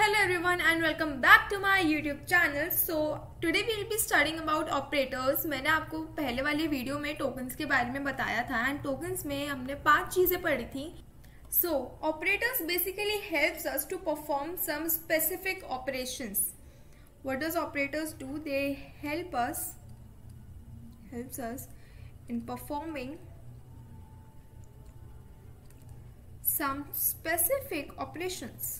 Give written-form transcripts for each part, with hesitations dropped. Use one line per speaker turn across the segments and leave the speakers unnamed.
Hello everyone and welcome back to my YouTube channel. So today we will be studying about operators. मैंने आपको पहले वाले video में tokens के बारे में बताया था एंड टोकन्स में हमने 5 चीजें पढ़ी थी. So operators basically helps us to perform some specific operations. What does operators do? They helps us in performing some specific operations.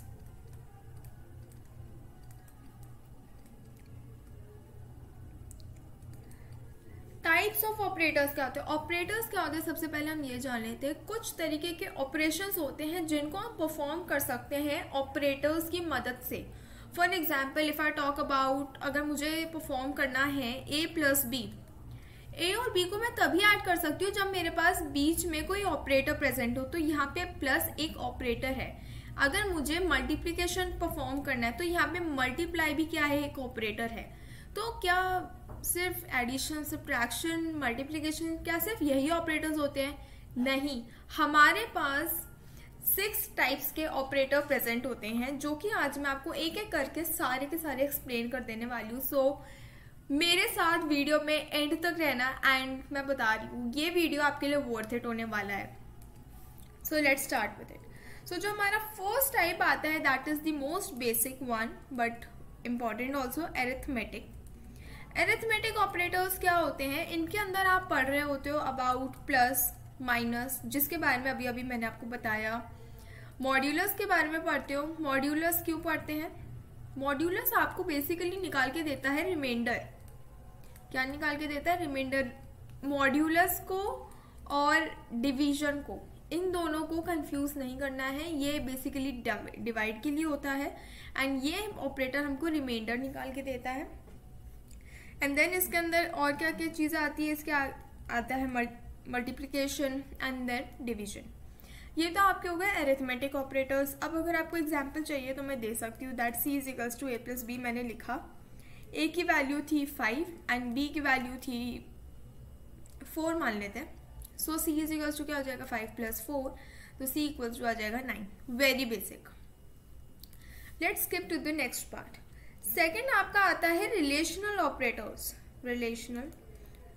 Types of operators क्या होते हैं? ऑपरेटर्स क्या होते हैं? सबसे पहले हम ये जान लेते हैं. कुछ तरीके के ऑपरेशंस होते हैं जिनको हम परफॉर्म कर सकते हैं ऑपरेटर्स की मदद से. For example if I talk about, अगर मुझे परफॉर्म करना है a प्लस बी, ए और बी को मैं तभी ऐड कर सकती हूँ जब मेरे पास बीच में कोई ऑपरेटर प्रेजेंट हो. तो यहाँ पे प्लस एक ऑपरेटर है. अगर मुझे मल्टीप्लीकेशन परफॉर्म करना है तो यहाँ पे मल्टीप्लाई भी क्या है? एक ऑपरेटर है. तो क्या सिर्फ एडिशन, सब्ट्रैक्शन, मल्टीप्लिकेशन, क्या सिर्फ यही ऑपरेटर्स होते हैं? नहीं, हमारे पास 6 टाइप्स के ऑपरेटर प्रेजेंट होते हैं जो कि आज मैं आपको एक एक करके सारे के सारे एक्सप्लेन कर देने वाली हूँ. सो मेरे साथ वीडियो में एंड तक रहना एंड मैं बता रही हूँ ये वीडियो आपके लिए वर्थ इट होने वाला है. So let's start with it. So जो हमारा फर्स्ट टाइप आता है that is the most basic one but important also, arithmetic. Arithmetic operators क्या होते हैं? इनके अंदर आप पढ़ रहे होते हो अबाउट प्लस, माइनस, जिसके बारे में अभी अभी मैंने आपको बताया. मॉड्यूलस के बारे में पढ़ते हो. मॉड्यूलस क्यों पढ़ते हैं? मॉड्यूलस आपको बेसिकली निकाल के देता है रिमाइंडर. क्या निकाल के देता है? रिमाइंडर. मॉड्यूलस को और डिवीजन को, इन दोनों को कंफ्यूज नहीं करना है. ये बेसिकली डिवाइड के लिए होता है एंड ये ऑपरेटर हमको रिमाइंडर निकाल के देता है. एंड देन इसके अंदर और क्या क्या चीज़ें आती है? इसके आता है मल्टीप्लिकेशन एंड देन डिवीजन. ये तो आपके हो गए एरिथमेटिक ऑपरेटर्स. अब अगर आपको एग्जांपल चाहिए तो मैं दे सकती हूँ. That c is equals to a plus b. मैंने लिखा a की वैल्यू थी 5 एंड b की वैल्यू थी 4 मान लेते हैं. सो c इज इक्वल्स टू क्या हो जाएगा? 5 प्लस 4. तो c इक्वल्स टू आ जाएगा 9. Very basic. Let's skip to the next part. Second आपका आता है relational operators. Relational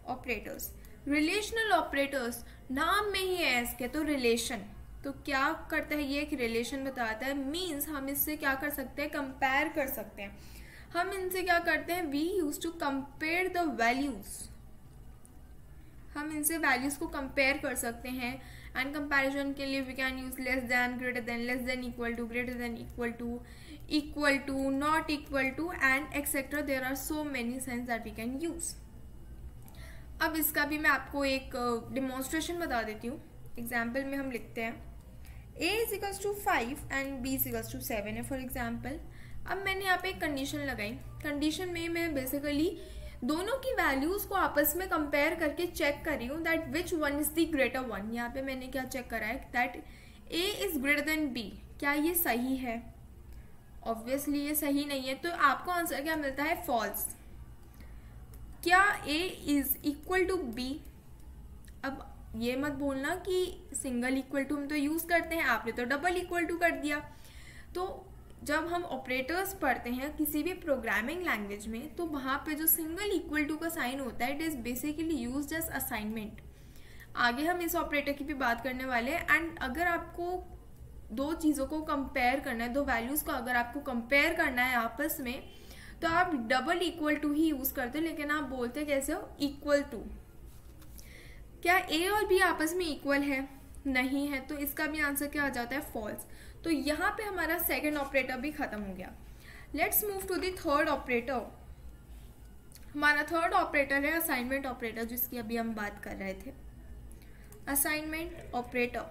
operators. Relational operators नाम में ही है इसके, तो रिलेशन. तो क्या करता है ये? एक रिलेशन बताता है. मीन्स हम इससे क्या कर सकते हैं? कंपेयर कर सकते हैं. हम इनसे क्या करते हैं? We use to compare the values. हम इनसे वैल्यूज को कंपेयर कर सकते हैं एंड कंपैरिजन के लिए we can use less than, greater than, less than equal to, greater than equal to, not equal to and etcetera. There are so many signs that we can use. अब इसका भी मैं आपको एक demonstration बता देती हूँ. एग्जाम्पल में हम लिखते हैं a is equals to 5 and b is equals to 7 है फॉर एग्जाम्पल. अब मैंने यहाँ पे एक कंडीशन लगाई. कंडीशन में मैं बेसिकली दोनों की वैल्यूज को आपस में कंपेयर करके चेक कर रही हूँ that which one is the greater one. यहाँ पे मैंने क्या चेक करा है? That a is greater then b. क्या ये सही है? ऑब्वियसली ये सही नहीं है. तो आपको आंसर क्या मिलता है? फॉल्स. क्या a is equal to b? अब ये मत बोलना कि सिंगल इक्वल टू हम तो यूज करते हैं, आपने तो डबल इक्वल टू कर दिया. तो जब हम ऑपरेटर्स पढ़ते हैं किसी भी प्रोग्रामिंग लैंग्वेज में तो वहां पे जो सिंगल इक्वल टू का साइन होता है it is basically used as assignment. आगे हम इस ऑपरेटर की भी बात करने वाले हैं. एंड अगर आपको दो चीज़ों को कंपेयर करना है, दो वैल्यूज को अगर आपको कंपेयर करना है आपस में, तो आप डबल इक्वल टू ही यूज करते हो. लेकिन आप बोलते कैसे हो? Equal to. क्या a और b आपस में इक्वल है? नहीं है. तो इसका भी आंसर क्या आ जाता है? फॉल्स. तो यहाँ पे हमारा सेकंड ऑपरेटर भी खत्म हो गया. Let's move to the third operator. हमारा थर्ड ऑपरेटर है असाइनमेंट ऑपरेटर, जिसकी अभी हम बात कर रहे थे. Assignment operator.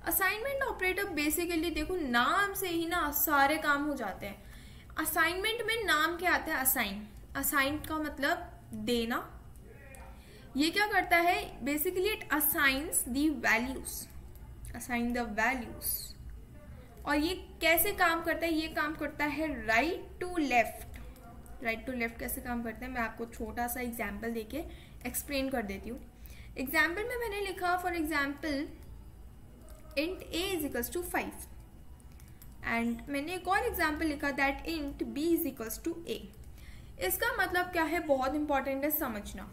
Assignment operator basically देखो नाम से ही ना सारे काम हो जाते हैं. असाइनमेंट में नाम क्या आता है? असाइन. असाइन का मतलब देना. ये क्या करता है? Basically it assigns the values. Assign the values. और ये कैसे काम करता है? ये काम करता है right to left. Right to left कैसे काम करता है मैं आपको छोटा सा एग्जाम्पल देके एक्सप्लेन कर देती हूँ. एग्जाम्पल में मैंने लिखा for example int a is equals to 5. And मैंने एक और एग्जाम्पल लिखा that int b is equals to a। इसका मतलब क्या है, बहुत इंपॉर्टेंट है समझना।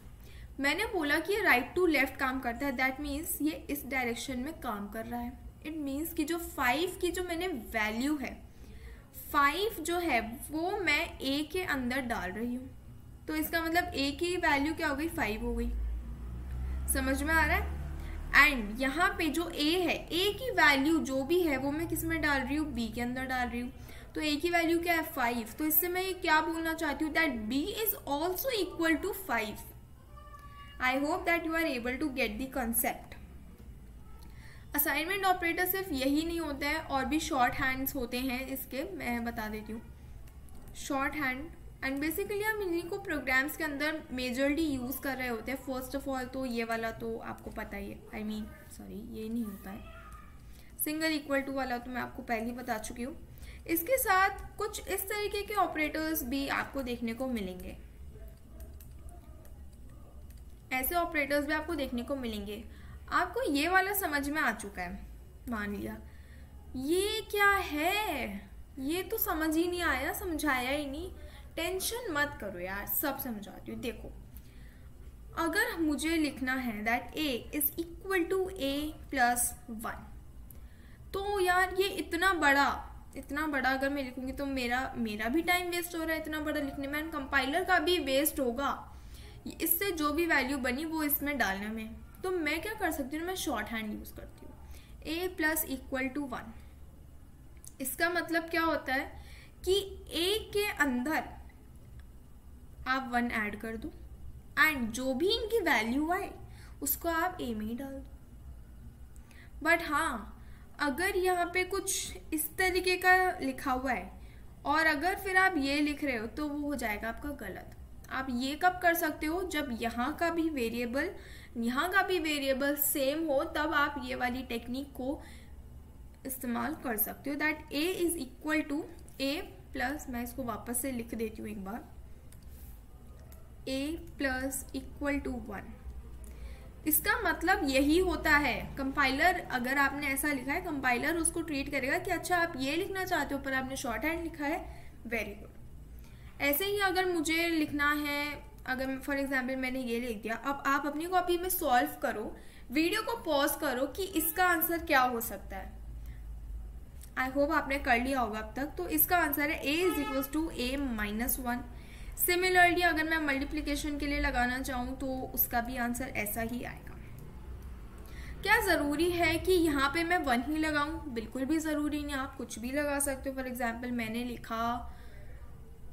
मैंने बोला कि ये राइट टू लेफ्ट काम करता है, दैट मीन्स ये इस डायरेक्शन में काम कर रहा है। इट मीन्स कि जो 5 की जो मैंने वैल्यू है, 5 जो है वो मैं a के अंदर डाल रही हूँ, तो इसका मतलब a की वैल्यू क्या हो गई, 5 हो गई। समझ में आ रहा है? एंड यहाँ पे जो a है, a की वैल्यू जो भी है वो मैं किस में डाल रही हूँ, b के अंदर डाल रही हूँ। तो a की वैल्यू क्या है, 5। तो इससे मैं ये क्या बोलना चाहती हूँ, that b is also equal to 5। I hope that you are able to get the concept. Assignment operator सिर्फ यही नहीं होता है, और भी शॉर्ट हैंड्स होते हैं इसके, मैं बता देती हूँ। शॉर्ट हैंड एंड बेसिकली हम इन्हीं को प्रोग्राम्स के अंदर मेजरली यूज़ कर रहे होते हैं। फर्स्ट ऑफ ऑल तो ये वाला तो आपको पता ही है, सॉरी ये नहीं होता है, सिंगल इक्वल टू वाला तो मैं आपको पहले ही बता चुकी हूँ। इसके साथ कुछ इस तरीके के ऑपरेटर्स भी आपको देखने को मिलेंगे, ऐसे ऑपरेटर्स भी आपको देखने को मिलेंगे। आपको ये वाला समझ में आ चुका है, मान लिया ये क्या है, ये तो समझ ही नहीं आया, समझाया ही नहीं। टेंशन मत करो यार, सब समझाती हूँ। देखो, अगर मुझे लिखना है that a is equal to a plus 1, तो यार ये इतना बड़ा अगर मैं लिखूंगी तो मेरा भी टाइम वेस्ट हो रहा है इतना बड़ा लिखने में, कंपाइलर का भी वेस्ट होगा। इससे जो भी वैल्यू बनी वो इसमें डालने में, तो मैं क्या कर सकती हूँ, मैं शॉर्ट हैंड यूज करती हूँ, a प्लस इक्वल टू 1। इसका मतलब क्या होता है कि a के अंदर आप 1 ऐड कर दो एंड जो भी इनकी वैल्यू आए उसको आप a में ही डाल दो। बट हाँ, अगर यहाँ पे कुछ इस तरीके का लिखा हुआ है और अगर फिर आप ये लिख रहे हो तो वो हो जाएगा आपका गलत। आप ये कब कर सकते हो, जब यहाँ का भी वेरिएबल यहाँ का भी वेरिएबल सेम हो, तब आप ये वाली टेक्निक को इस्तेमाल कर सकते हो। That a is equal to a plus, मैं इसको वापस से लिख देती हूँ एक बार, a प्लस इक्वल टू 1। इसका मतलब यही होता है, कंपाइलर अगर आपने ऐसा लिखा है, कंपाइलर उसको ट्रीट करेगा कि अच्छा आप ये लिखना चाहते हो पर आपने शॉर्ट हैंड लिखा है, वेरी गुड। ऐसे ही अगर मुझे लिखना है, अगर फॉर एग्जाम्पल मैंने ये लिख दिया, अब आप अपनी कॉपी में सॉल्व करो, वीडियो को पॉज करो कि इसका आंसर क्या हो सकता है। आई होप आपने कर लिया होगा अब तक। तो इसका आंसर है a is equal to a minus 1। Similarly अगर मैं मल्टीप्लिकेशन के लिए लगाना चाहूँ तो उसका भी आंसर ऐसा ही आएगा। क्या ज़रूरी है कि यहाँ पे मैं 1 ही लगाऊँ? बिल्कुल भी ज़रूरी नहीं, आप कुछ भी लगा सकते हो। फॉर एग्जाम्पल मैंने लिखा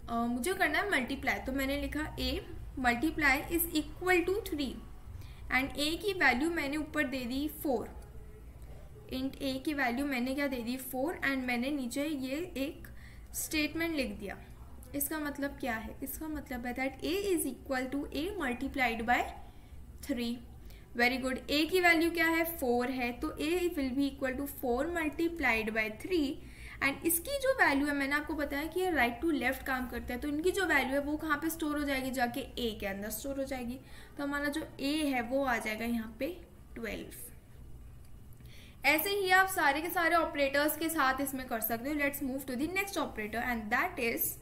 मुझे करना है मल्टीप्लाई, तो मैंने लिखा a multiply is equal to 3 and a की वैल्यू मैंने ऊपर दे दी 4। इंट a की वैल्यू मैंने क्या दे दी 4 एंड मैंने नीचे ये एक स्टेटमेंट लिख दिया। इसका मतलब क्या है? इसका मतलब है that a is equal to a multiplied by 3। Very good. a की वैल्यू क्या है 4 है, तो a will be equal to 4 multiplied by 3 and इसकी जो वैल्यू है मैंने आपको बताया कि ये राइट टू लेफ्ट काम करता है, तो इनकी जो वैल्यू है वो कहाँ पे स्टोर हो जाएगी? जाके a के अंदर स्टोर हो जाएगी। तो हमारा जो a है वो आ जाएगा यहाँ पे 12। ऐसे ही आप सारे के सारे ऑपरेटर्स के साथ इसमें कर सकते हो। Let's move to the next operator and that is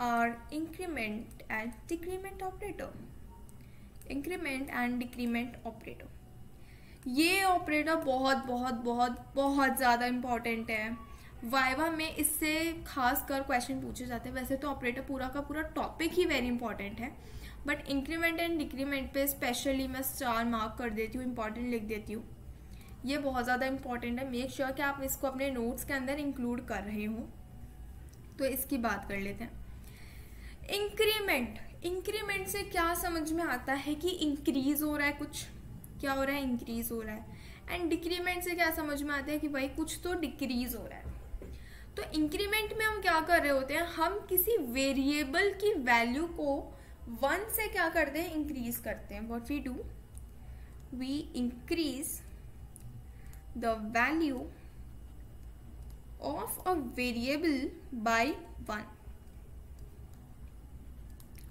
our increment and decrement operator. Increment and decrement operator, ये ऑपरेटर बहुत बहुत बहुत बहुत ज़्यादा इंपॉर्टेंट है। वाइवा में इससे खास कर क्वेश्चन पूछे जाते हैं। वैसे तो ऑपरेटर पूरा का पूरा टॉपिक ही वेरी इंपॉर्टेंट है, बट इंक्रीमेंट एंड डिक्रीमेंट पे स्पेशली मैं स्टार मार्क कर देती हूँ, इंपॉर्टेंट लिख देती हूँ। ये बहुत ज़्यादा इंपॉर्टेंट है। मेक श्योर कि आप इसको अपने नोट्स के अंदर इंक्लूड कर रहे हो। तो इसकी बात कर लेते हैं। इंक्रीमेंट, इंक्रीमेंट से क्या समझ में आता है कि इंक्रीज हो रहा है, कुछ क्या हो रहा है? इंक्रीज हो रहा है। एंड डिक्रीमेंट से क्या समझ में आता है कि भाई कुछ तो डिक्रीज हो रहा है। तो इंक्रीमेंट में हम क्या कर रहे होते हैं? हम किसी वेरिएबल की वैल्यू को 1 से क्या करते हैं? इंक्रीज करते हैं। What we do, we increase the value of a variable by 1।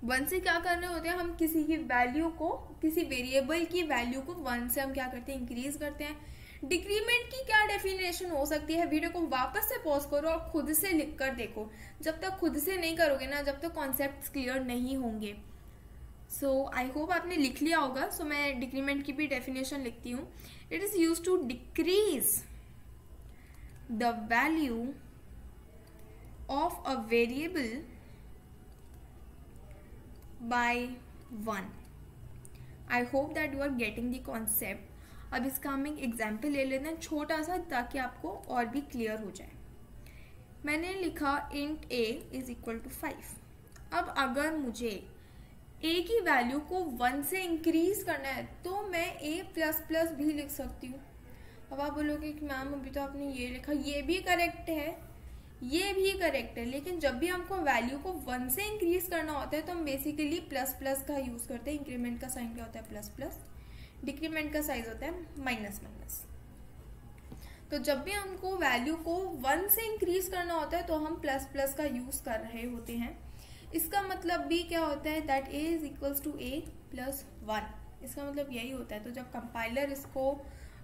1 से क्या करने होते हैं, हम किसी की वैल्यू को, किसी वेरिएबल की वैल्यू को 1 से हम क्या करते हैं, इंक्रीज करते हैं। डिक्रीमेंट की क्या डेफिनेशन हो सकती है, वीडियो को वापस से पॉज करो और खुद से लिख कर देखो। जब तक खुद से नहीं करोगे ना, जब तक कॉन्सेप्ट्स क्लियर नहीं होंगे। सो आई होप आपने लिख लिया होगा। सो मैं डिक्रीमेंट की भी डेफिनेशन लिखती हूँ। It is use to decrease the value of a variable by 1. I hope that you are getting the concept. अब इसका हम एक एग्जाम्पल ले लेते हैं छोटा सा, ताकि आपको और भी क्लियर हो जाए। मैंने लिखा int a is equal to 5। अब अगर मुझे a की वैल्यू को 1 से इंक्रीज करना है तो मैं a प्लस प्लस भी लिख सकती हूँ। अब आप बोलोगे कि मैम अभी तो आपने ये लिखा, ये भी करेक्ट है, ये भी करेक्ट है, लेकिन जब भी हमको वैल्यू को 1 से इंक्रीज करना होता है तो हम बेसिकली प्लस प्लस का यूज करते हैं। इंक्रीमेंट का साइन क्या होता है, प्लस प्लस, डिक्रीमेंट का साइज होता है माइनस माइनस। तो जब भी हमको वैल्यू को 1 से इंक्रीज करना होता है तो हम प्लस प्लस का यूज कर रहे होते हैं। इसका मतलब भी क्या होता है, that a is equals to a plus 1। इसका मतलब यही होता है। तो जब कंपाइलर इसको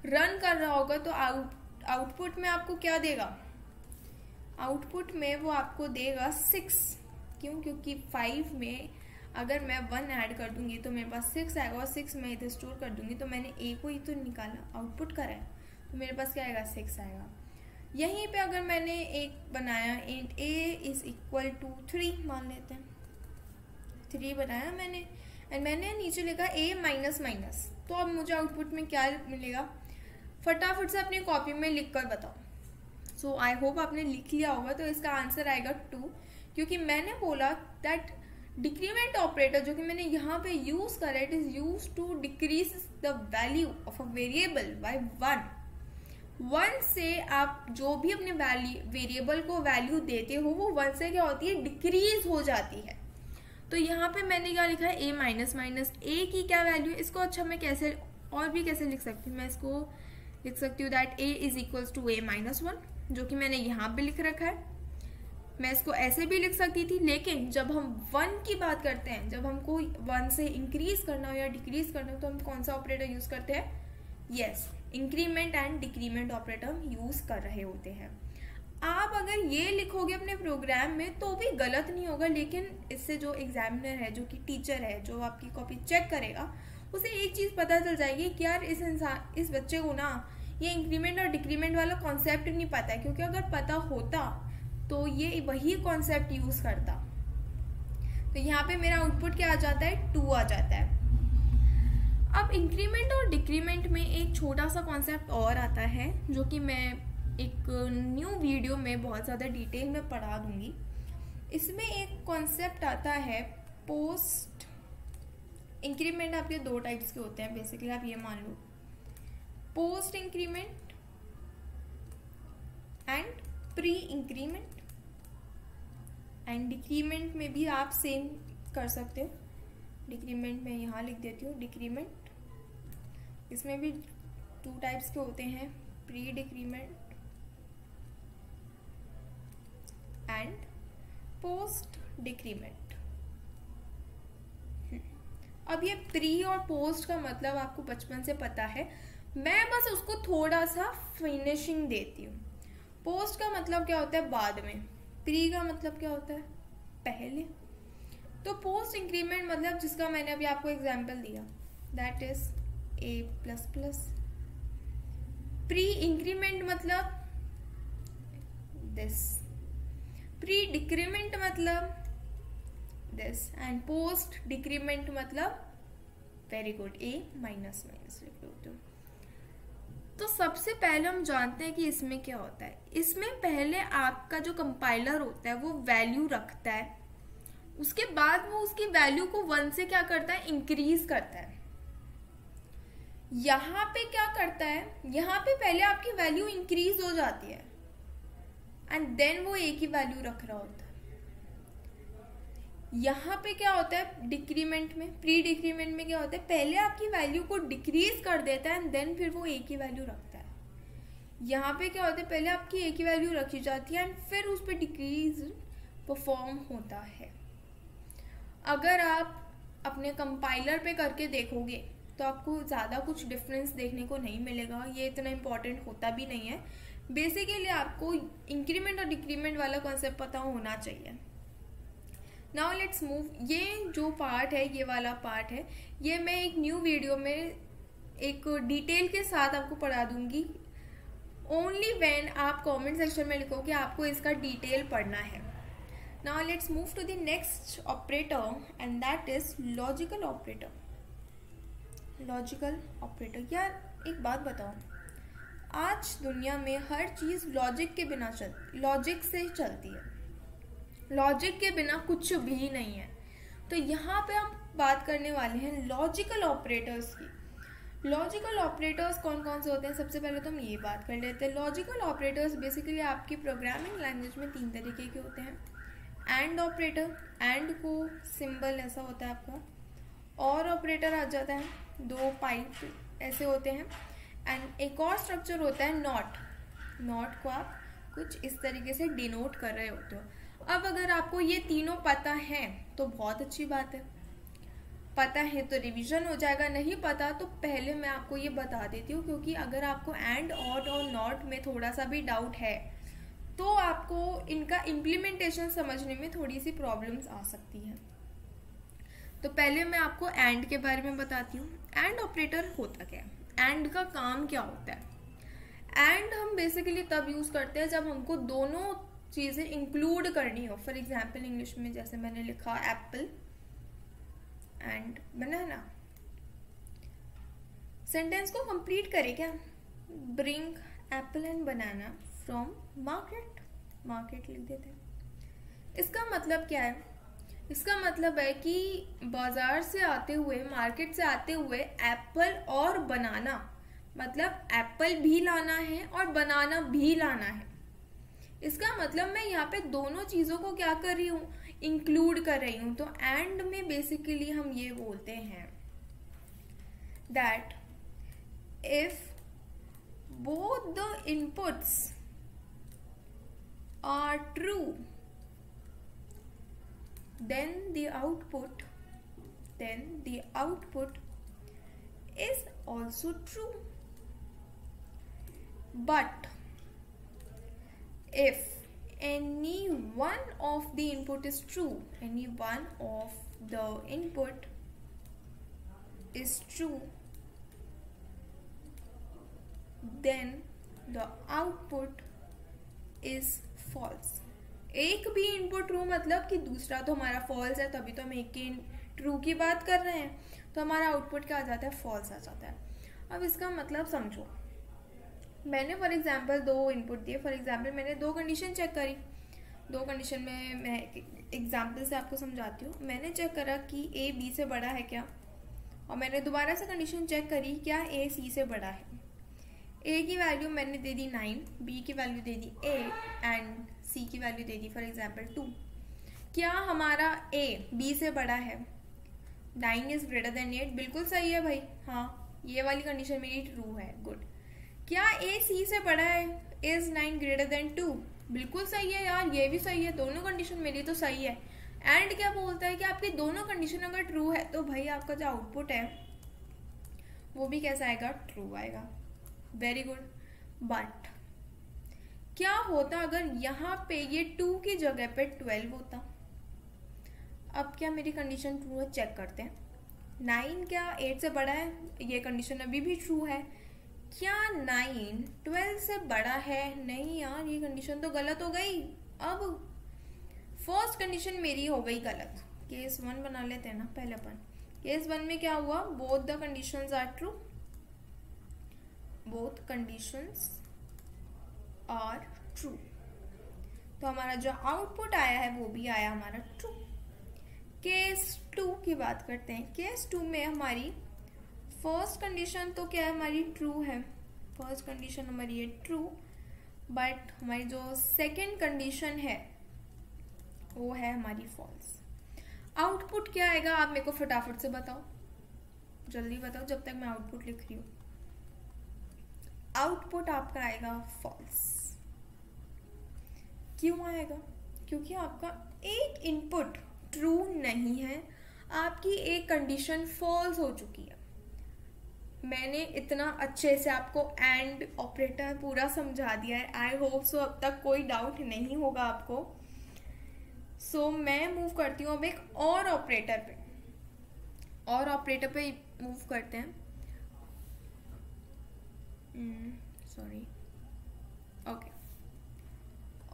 रन कर रहा होगा तो आउटपुट में आपको क्या देगा, आउटपुट में वो आपको देगा 6। क्यों, क्योंकि 5 में अगर मैं 1 ऐड कर दूंगी तो मेरे पास 6 आएगा, और 6 मैं इधर स्टोर कर दूंगी तो मैंने a को ही तो निकाला, आउटपुट करा है, तो मेरे पास क्या आएगा, 6 आएगा। यहीं पे अगर मैंने एक बनाया int a is equal to 3 मान लेते हैं, 3 बनाया मैंने, एंड मैंने नीचे लिखा a माइनस माइनस। तो अब मुझे आउटपुट में क्या मिलेगा, फटाफट से अपनी कॉपी में लिख कर बताओ। सो आई होप आपने लिख लिया होगा। तो इसका आंसर आएगा 2, क्योंकि मैंने बोला दैट डिक्रीमेंट ऑपरेटर जो कि मैंने यहाँ पे यूज करा, it is use to decrease the value of a variable by 1 से आप जो भी अपने वेरिएबल को वैल्यू देते हो वो 1 से क्या होती है, डिक्रीज हो जाती है। तो यहाँ पे मैंने क्या लिखा है, a माइनस माइनस, a की क्या वैल्यू है, इसको अच्छा मैं कैसे और भी कैसे लिख सकती हूँ, मैं इसको लिख सकती हूँ that a is equals to a minus 1, जो कि मैंने यहाँ पे लिख रखा है। मैं इसको ऐसे भी लिख सकती थी, लेकिन जब हम 1 की बात करते हैं, जब हमको 1 से इंक्रीज करना हो या डिक्रीज करना हो तो हम कौन सा ऑपरेटर यूज करते हैं, yes, increment and decrement operator हम यूज कर रहे होते हैं। आप अगर ये लिखोगे अपने प्रोग्राम में तो भी गलत नहीं होगा, लेकिन इससे जो एग्जामिनर है, जो कि टीचर है, जो आपकी कॉपी चेक करेगा, उसे एक चीज पता चल जाएगी कि यार इस बच्चे को ना ये इंक्रीमेंट और डिक्रीमेंट वाला कॉन्सेप्ट नहीं पता है, क्योंकि अगर पता होता तो ये वही कॉन्सेप्ट यूज करता। तो यहाँ पे मेरा आउटपुट क्या आ जाता है, 2 आ जाता है। अब इंक्रीमेंट और डिक्रीमेंट में एक छोटा सा कॉन्सेप्ट और आता है, जो कि मैं एक न्यू वीडियो में बहुत ज़्यादा डिटेल में पढ़ा दूंगी। इसमें एक कॉन्सेप्ट आता है पोस्ट इंक्रीमेंट। आपके 2 टाइप्स के होते हैं बेसिकली, आप ये मान लो, post increment and pre increment. And decrement में भी आप सेम कर सकते हो। डिक्रीमेंट में यहाँ लिख देती हूँ डिक्रीमेंट। इसमें भी 2 टाइप्स के होते हैं, pre decrement and post decrement. अब ये प्री और पोस्ट का मतलब आपको बचपन से पता है, मैं बस उसको थोड़ा सा फिनिशिंग देती हूँ। पोस्ट का मतलब क्या होता है, बाद में। प्री का मतलब क्या होता है, पहले। तो पोस्ट इंक्रीमेंट मतलब जिसका मैंने अभी आपको एग्जांपल दिया, that is a plus plus. Pre increment मतलब दिस, प्री डिक्रीमेंट मतलब दिस, एंड पोस्ट डिक्रीमेंट मतलब very good, a minus minus लिख दो। तो सबसे पहले हम जानते हैं कि इसमें क्या होता है। इसमें पहले आपका जो कंपाइलर होता है वो वैल्यू रखता है, उसके बाद वो उसकी वैल्यू को 1 से क्या करता है, इंक्रीज करता है। यहाँ पे क्या करता है, यहाँ पे पहले आपकी वैल्यू इंक्रीज हो जाती है एंड देन वो a की वैल्यू रख रहा होता है। यहाँ पे क्या होता है डिक्रीमेंट में, प्री डिक्रीमेंट में क्या होता है, पहले आपकी वैल्यू को डिक्रीज कर देता है एंड देन फिर वो a की वैल्यू रखता है। यहाँ पे क्या होता है, पहले आपकी a की वैल्यू रखी जाती है एंड फिर उस पर डिक्रीज परफॉर्म होता है। अगर आप अपने कंपाइलर पे करके देखोगे तो आपको ज़्यादा कुछ डिफरेंस देखने को नहीं मिलेगा, ये इतना इम्पोर्टेंट होता भी नहीं है। बेसिकली आपको इंक्रीमेंट और डिक्रीमेंट वाला कॉन्सेप्ट पता होना चाहिए। Now let's move. ये जो पार्ट है, ये वाला पार्ट है, ये मैं एक न्यू वीडियो में एक डिटेल के साथ आपको पढ़ा दूंगी, ओनली व्हेन आप कमेंट सेक्शन में लिखो कि आपको इसका डिटेल पढ़ना है। Now let's move to the next operator and that is logical operator. Logical operator, यार एक बात बताओ, आज दुनिया में हर चीज लॉजिक के बिना लॉजिक से चलती है, लॉजिक के बिना कुछ भी नहीं है। तो यहाँ पे हम बात करने वाले हैं लॉजिकल ऑपरेटर्स की। लॉजिकल ऑपरेटर्स कौन कौन से होते हैं, सबसे पहले तो हम ये बात कर लेते हैं। लॉजिकल ऑपरेटर्स बेसिकली आपकी प्रोग्रामिंग लैंग्वेज में 3 तरीके के होते हैं। एंड ऑपरेटर, एंड को सिंबल ऐसा होता है आपका, और ऑपरेटर आ जाता है, 2 पाइप ऐसे होते हैं। एंड एक और स्ट्रक्चर होता है नॉट। नॉट को आप कुछ इस तरीके से डिनोट कर रहे होते हो। अब अगर आपको ये तीनों पता है तो बहुत अच्छी बात है, पता है तो रिवीजन हो जाएगा, नहीं पता तो पहले मैं आपको ये बता देती हूँ, क्योंकि अगर आपको एंड और नॉट में थोड़ा सा भी डाउट है तो आपको इनका इम्प्लीमेंटेशन समझने में थोड़ी सी प्रॉब्लम्स आ सकती हैं। तो पहले मैं आपको एंड के बारे में बताती हूँ। एंड ऑपरेटर होता क्या है, एंड का काम क्या होता है। एंड हम बेसिकली तब यूज करते हैं जब हमको दोनों चीजें इंक्लूड करनी हो। फॉर एग्जाम्पल इंग्लिश में जैसे मैंने लिखा एप्पल एंड बनाना, सेंटेंस को कंप्लीट करे क्या, bring Apple and banana from market, market लिख देते हैं। इसका मतलब क्या है, इसका मतलब है कि बाजार से आते हुए, मार्केट से आते हुए एप्पल और बनाना, मतलब एप्पल भी लाना है और बनाना भी लाना है। इसका मतलब मैं यहाँ पे दोनों चीजों को क्या कर रही हूँ, इंक्लूड कर रही हूँ। तो एंड में बेसिकली हम ये बोलते हैं that if both the inputs are true then the output is also true. But if any one of the input is true, any one of the input is true, then the output is false. एक भी input true मतलब कि दूसरा तो हमारा false है, तभी तो हम एक के ट्रू की बात कर रहे हैं, तो हमारा आउटपुट क्या आ जाता है, फॉल्स आ जाता है। अब इसका मतलब समझो, मैंने फॉर एग्जांपल 2 इनपुट दिए। फॉर एग्जांपल मैंने 2 कंडीशन चेक करी। 2 कंडीशन में मैं एग्जांपल से आपको समझाती हूँ। मैंने चेक करा कि ए बी से बड़ा है क्या, और मैंने दोबारा से कंडीशन चेक करी क्या ए सी से बड़ा है। ए की वैल्यू मैंने दे दी 9, बी की वैल्यू दे दी 8 एंड सी की value they the for example 2। क्या हमारा ए बी से बड़ा है, 9 इज ग्रेटर देन 8, बिल्कुल सही है भाई, हाँ ये वाली कंडीशन मेरी ट्रू है, गुड। क्या ए सी से बड़ा है, इज 9 ग्रेटर देन 2, बिल्कुल सही है यार, ये भी सही है, दोनों कंडीशन मेरी तो सही है। एंड क्या बोलता है कि आपकी दोनों कंडीशन अगर ट्रू है तो भाई आपका जो आउटपुट है वो भी कैसा आएगा, ट्रू आएगा। Very good. बट क्या होता अगर यहाँ पे ये 2 की जगह पे 12 होता। अब क्या मेरी कंडीशन ट्रू है, चेक करते हैं। 9 क्या 8 से बड़ा है, ये कंडीशन अभी भी ट्रू है। क्या 9 12 से बड़ा है, नहीं यार ये कंडीशन तो गलत हो गई। अब फर्स्ट कंडीशन मेरी हो गई गलत, केस 1 बना लेते हैं ना पहले अपन। केस 1 में क्या हुआ, both the conditions are true, both conditions are true, तो हमारा जो आउटपुट आया है वो भी आया हमारा ट्रू। केस 2 की बात करते हैं। केस 2 में हमारी फर्स्ट कंडीशन तो क्या है, हमारी ट्रू है, फर्स्ट कंडीशन हमारी है ट्रू, बट हमारी जो सेकंड कंडीशन है वो है हमारी फॉल्स। आउटपुट क्या आएगा, आप मेरे को फटाफट से बताओ, जल्दी बताओ जब तक मैं आउटपुट लिख रही हूँ। आउटपुट आपका आएगा फॉल्स। क्यों आएगा, क्योंकि आपका एक इनपुट ट्रू नहीं है, आपकी एक कंडीशन फॉल्स हो चुकी है। मैंने इतना अच्छे से आपको एंड ऑपरेटर पूरा समझा दिया है, आई होप सो अब तक कोई डाउट नहीं होगा आपको। सो मैं मूव करती हूँ अब एक और ऑपरेटर पे, और ऑपरेटर पे मूव करते हैं। Sorry, okay.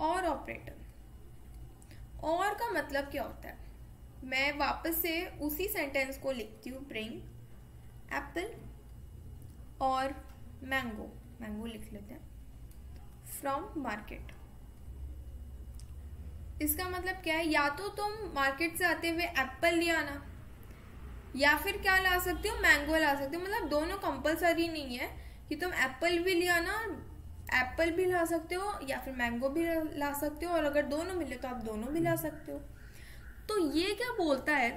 और ऑपरेटर, और का मतलब क्या होता है, मैं वापस से उसी सेंटेंस को लिखती हूँ, ब्रिंग एप्पल और मैंगो, मैंगो लिख लेते हैं, फ्रॉम मार्केट। इसका मतलब क्या है, या तो तुम मार्केट से आते हुए एप्पल ले आना, या फिर क्या ला सकते हो, मैंगो ला सकते हो। मतलब दोनों कंपलसरी नहीं है कि तुम एप्पल भी ले आना, एप्पल भी ला सकते हो या फिर मैंगो भी ला सकते हो, और अगर दोनों मिले तो आप दोनों भी ला सकते हो। तो ये क्या बोलता है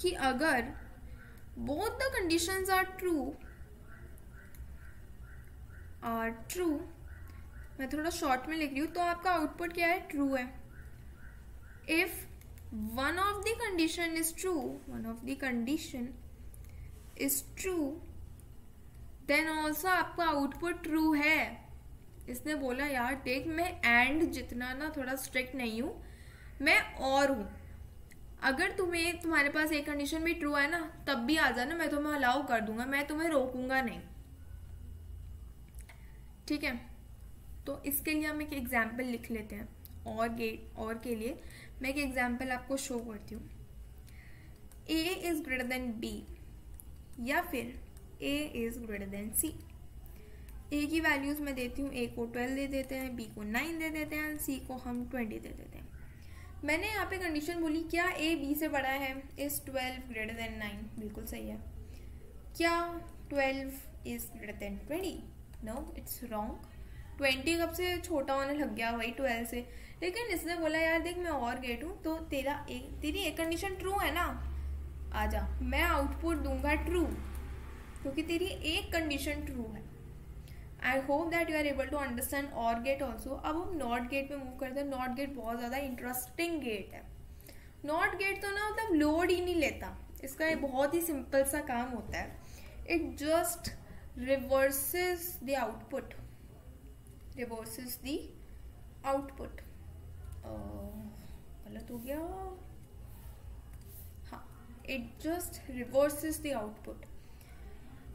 कि अगर both the conditions are true, मैं थोड़ा शॉर्ट में लिख रही हूँ, तो आपका आउटपुट क्या है, ट्रू है। If one of the condition is true, one of the condition is true, then also आपका आउटपुट ट्रू है। इसने बोला यार देख, मैं एंड जितना ना थोड़ा स्ट्रिक्ट नहीं हूँ, मैं और हूँ। अगर तुम्हारे पास एक कंडीशन भी ट्रू है ना, तब भी आ जाना, मैं तुम्हें अलाउ कर दूंगा, मैं तुम्हें रोकूंगा नहीं, ठीक है। तो इसके लिए हम एक एग्जाम्पल लिख लेते हैं, और के लिए मैं एक एग्जाम्पल आपको शो करती हूँ। ए इज ग्रेटर देन बी, या फिर ए इज ग्रेटर देन सी। ए की वैल्यूज मैं देती हूँ, ए को 12 दे देते हैं, बी को 9 दे देते हैं, सी को हम 20 दे देते हैं। मैंने यहाँ पे कंडीशन बोली, क्या ए बी से बड़ा है, इज 12 ग्रेटर देन 9, बिल्कुल सही है। क्या 12 is greater than 20? No, it's wrong. 20 कब से छोटा होने लग गया, वही 12 से। लेकिन इसने बोला यार देख, मैं और गेट हूँ, तो तेरी एक कंडीशन ट्रू है ना, आजा, मैं आउटपुट दूंगा ट्रू, क्योंकि तेरी एक कंडीशन ट्रू है। I hope that you are able to understand और गेट ऑल्सो। अब हम नॉट गेट पे मूव करते हैं। नॉट गेट बहुत ज़्यादा इंटरेस्टिंग गेट है। नॉट गेट तो ना मतलब लोड ही नहीं लेता, इसका एक बहुत ही सिंपल सा काम होता है, it just reverses the output, गलत हो गया, हाँ, it just reverses the output.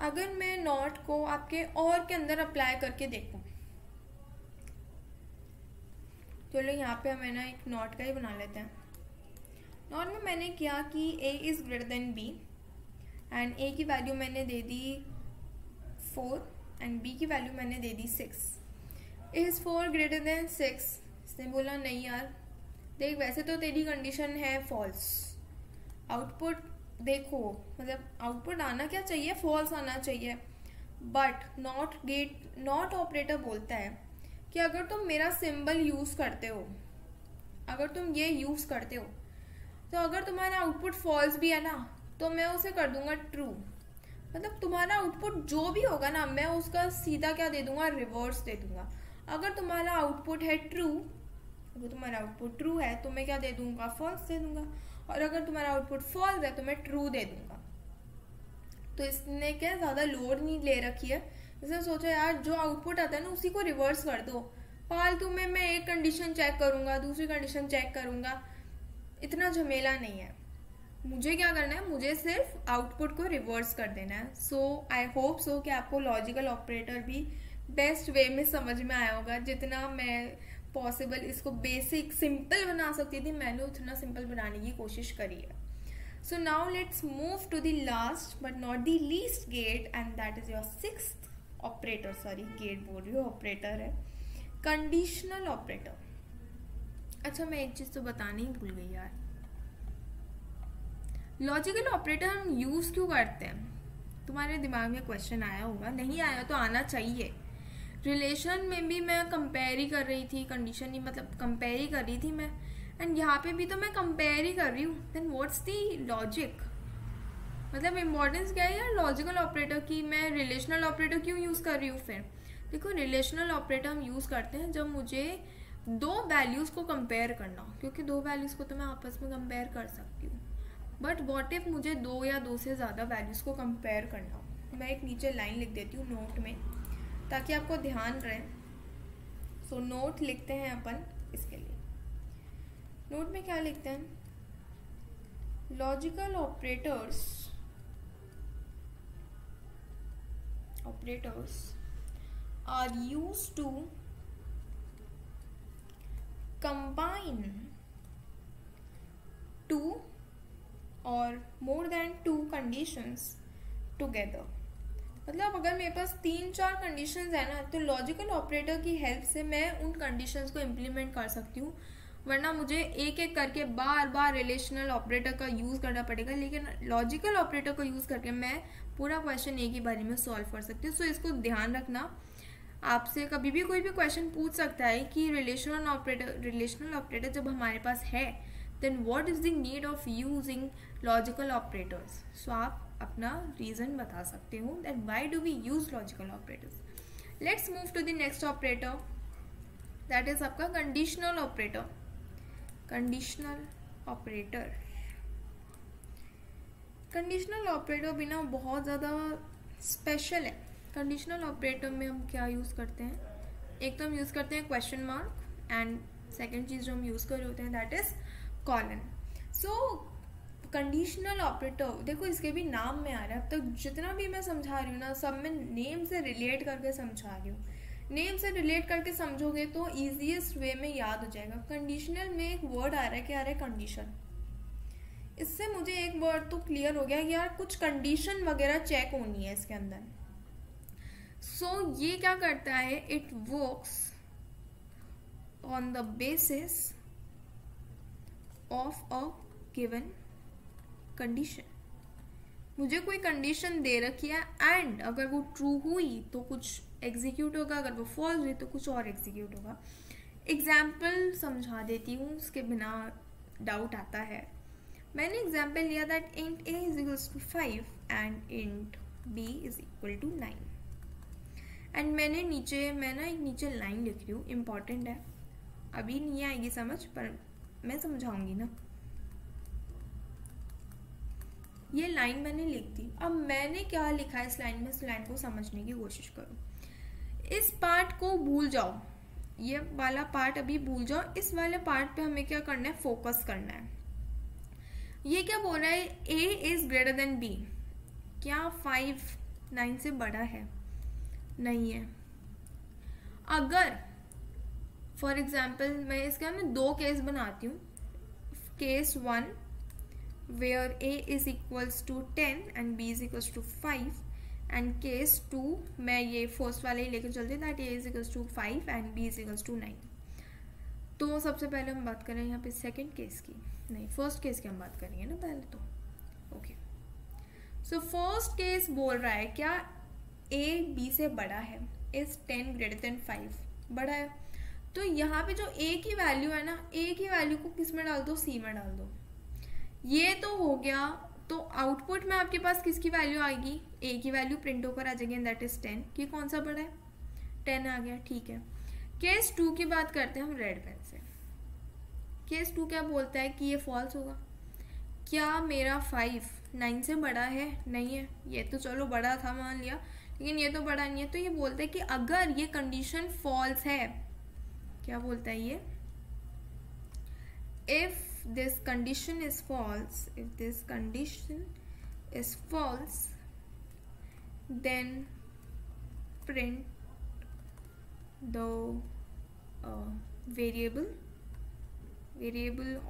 अगर मैं नॉट को आपके और के अंदर अप्लाई करके देखूं, चलो यहाँ पे हमें ना एक नॉट का ही बना लेते हैं। नॉट में मैंने किया कि a is greater then b, and a की वैल्यू मैंने दे दी 4 एंड b की वैल्यू मैंने दे दी 6। Is 4 greater than 6? इसने बोला नहीं यार देख, वैसे तो तेरी कंडीशन है फॉल्स, आउटपुट देखो, मतलब आउटपुट आना क्या चाहिए, फॉल्स आना चाहिए। बट नॉट ऑपरेटर बोलता है कि अगर तुम मेरा सिंबल यूज करते हो, अगर तुम ये यूज करते हो, तो अगर तुम्हारा आउटपुट फॉल्स भी है ना, तो मैं उसे कर दूंगा ट्रू। मतलब तुम्हारा आउटपुट जो भी होगा ना, मैं उसका सीधा क्या दे दूंगा, रिवर्स दे दूंगा। अगर तुम्हारा आउटपुट है ट्रू, अगर तुम्हारा आउटपुट ट्रू है तो मैं क्या दे दूंगा, फॉल्स दे दूंगा, और अगर तुम्हारा आउटपुट फॉल्स है तो मैं ट्रू दे दूंगा। तो इसने क्या ज़्यादा लोड नहीं ले रखी है, इसने सोचा यार जो आउटपुट आता है ना उसी को रिवर्स कर दो, फालतू में मैं एक कंडीशन चेक करूंगा, दूसरी कंडीशन चेक करूंगा, इतना झमेला नहीं है। मुझे क्या करना है, मुझे सिर्फ आउटपुट को रिवर्स कर देना है। सो आई होप सो कि आपको लॉजिकल ऑपरेटर भी बेस्ट वे में समझ में आया होगा। जितना मैं पॉसिबल इसको बेसिक सिंपल बना सकती थी, मैंने उतना सिंपल बनाने की कोशिश करी है। So now let's move to the last but not the least gate, and that is your sixth operator, sorry gate बोल रही हूँ, ऑपरेटर है कंडीशनल ऑपरेटर। अच्छा मैं एक चीज तो बताने ही भूल गई यार, लॉजिकल ऑपरेटर हम यूज क्यों करते हैं? तुम्हारे दिमाग में क्वेश्चन आया होगा, नहीं आया तो आना चाहिए। रिलेशन में भी मैं कंपेयर ही कर रही थी, कंडीशन ही मतलब कंपेयर ही कर रही थी मैं, एंड यहाँ पे भी तो मैं कंपेयर ही कर रही हूँ। देन व्हाट्स दी लॉजिक, मतलब इम्पोर्टेंस क्या है यार लॉजिकल ऑपरेटर की, मैं रिलेशनल ऑपरेटर क्यों यूज़ कर रही हूँ? फिर देखो रिलेशनल ऑपरेटर हम यूज़ करते हैं जब मुझे दो वैल्यूज़ को कंपेयर करना, क्योंकि दो वैल्यूज़ को तो मैं आपस में कंपेयर कर सकती हूँ, बट व्हाट इफ मुझे दो या दो से ज़्यादा वैल्यूज़ को कंपेयर करना हो। मैं एक नीचे लाइन लिख देती हूँ नोट में, ताकि आपको ध्यान रहे। सो नोट लिखते हैं अपन इसके लिए। नोट में क्या लिखते हैं? Logical operators are used to combine two or more than two conditions together। मतलब अगर मेरे पास 3-4 कंडीशंस है ना, तो लॉजिकल ऑपरेटर की हेल्प से मैं उन कंडीशंस को इम्प्लीमेंट कर सकती हूँ, वरना मुझे एक एक करके बार बार रिलेशनल ऑपरेटर का यूज़ करना पड़ेगा। लेकिन लॉजिकल ऑपरेटर को यूज़ करके मैं पूरा क्वेश्चन एक ही बारी में सॉल्व कर सकती हूँ। सो इसको ध्यान रखना। आपसे कभी भी कोई भी क्वेश्चन पूछ सकता है कि रिलेशनल ऑपरेटर जब हमारे पास है, then what is the need of using logical operators. So आप अपना रीज़न बता सकते हो that why do we use logical operators. Let's move to the next operator, that is आपका कंडीशनल ऑपरेटर। कंडीशनल ऑपरेटर भी ना बहुत ज़्यादा स्पेशल है। कंडीशनल ऑपरेटर में हम क्या यूज़ करते हैं? एक तो हम यूज़ करते हैं क्वेश्चन मार्क, एंड सेकेंड चीज़ जो हम यूज़ कर रहे होते हैं that is colon. So conditional operator, देखो इसके भी नाम में आ रहा है। अब तक जितना भी मैं समझा रही हूँ ना, सब मैं नेम से रिलेट करके समझा रही हूँ। नेम से रिलेट करके समझोगे तो ईजीएस्ट वे में याद हो जाएगा। कंडीशनल में एक वर्ड आ रहा है, क्या आ रहा है? कंडीशन। इससे मुझे एक वर्ड तो क्लियर हो गया कि यार कुछ कंडीशन वगैरह चेक होनी है इसके अंदर। सो ये क्या करता है? It works on the basis of a given condition. मुझे कोई कंडीशन दे रखी है, एंड अगर वो ट्रू हुई तो कुछ एग्जीक्यूट होगा, अगर वो फॉल्स हुई तो कुछ और एग्जीक्यूट होगा। एग्जाम्पल समझा देती हूँ, उसके बिना डाउट आता है। मैंने एग्जाम्पल लिया that int a is equals to 5 and int b is equal to 9। And मैं ना एक नीचे लाइन लिख रही हूँ, इम्पॉर्टेंट है, अभी नहीं आएगी समझ, पर मैं समझाऊंगी ना। ये लाइन मैंने लिख दी। अब मैंने क्या लिखा है इस लाइन में, इस लाइन को समझने की कोशिश करो। इस पार्ट को भूल जाओ, ये वाला पार्ट अभी भूल जाओ। इस वाले पार्ट पे हमें क्या करना है? फोकस करना है। ये क्या बोल रहा है? a is greater then b। क्या 5 9 से बड़ा है? नहीं है। अगर फॉर एग्जाम्पल मैं इसका मैं दो केस बनाती हूँ। Case 1 where a is equals to 10 and b is equals to 5, and case 2 मैं ये फर्स्ट वाले ही लेकर चलते that a is equals to 5 and b is equals to 9। तो सबसे पहले हम बात करें यहाँ पे सेकंड केस की, नहीं फर्स्ट केस की हम बात करेंगे ना पहले तो। ओके, सो फर्स्ट केस बोल रहा है क्या? a b से बड़ा है, is 10 greater than 5, बड़ा है। तो यहाँ पे जो a की वैल्यू है ना, a की वैल्यू को किस में डाल दो? c में डाल दो। ये तो हो गया। तो आउटपुट में आपके पास किसकी वैल्यू आएगी? a की वैल्यू प्रिंट होकर आ जाएगी, दैट इज 10। कि कौन सा बड़ा है? 10 आ गया, ठीक है। केस 2 की बात करते हैं हम रेड पेन से। केस 2 क्या बोलता है कि ये फॉल्स होगा। क्या मेरा 5 9 से बड़ा है? नहीं है। ये तो चलो बड़ा था मान लिया, लेकिन ये तो बड़ा नहीं है। तो ये बोलता है कि अगर ये कंडीशन फॉल्स है, क्या बोलता है ये? If this condition is false, then print the variable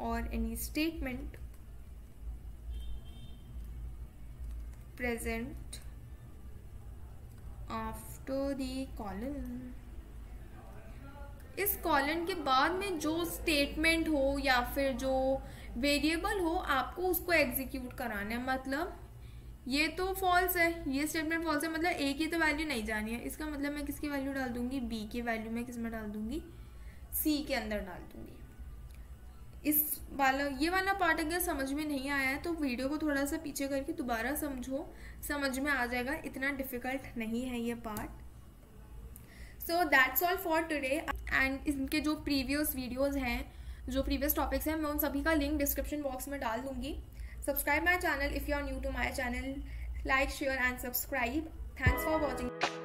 or any statement present after the colon। इस कॉलन के बाद में जो स्टेटमेंट हो या फिर जो वेरिएबल हो, आपको उसको एग्जीक्यूट कराना है। मतलब ये तो फॉल्स है, ये स्टेटमेंट फॉल्स है, मतलब a की तो वैल्यू नहीं जानी है। इसका मतलब मैं किसकी वैल्यू डाल दूंगी? b की वैल्यू मैं किस में डाल दूंगी? c के अंदर डाल दूंगी। ये वाला पार्ट अगर समझ में नहीं आया है तो वीडियो को थोड़ा सा पीछे करके दोबारा समझो, समझ में आ जाएगा। इतना डिफिकल्ट नहीं है ये part. So that's all for today. And इनके जो प्रीवियस वीडियोज़ हैं, जो प्रीवियस टॉपिक्स हैं, मैं उन सभी का लिंक डिस्क्रिप्शन बॉक्स में डाल दूंगी। Subscribe my channel if you are new to my channel, like share and subscribe. Thanks for watching.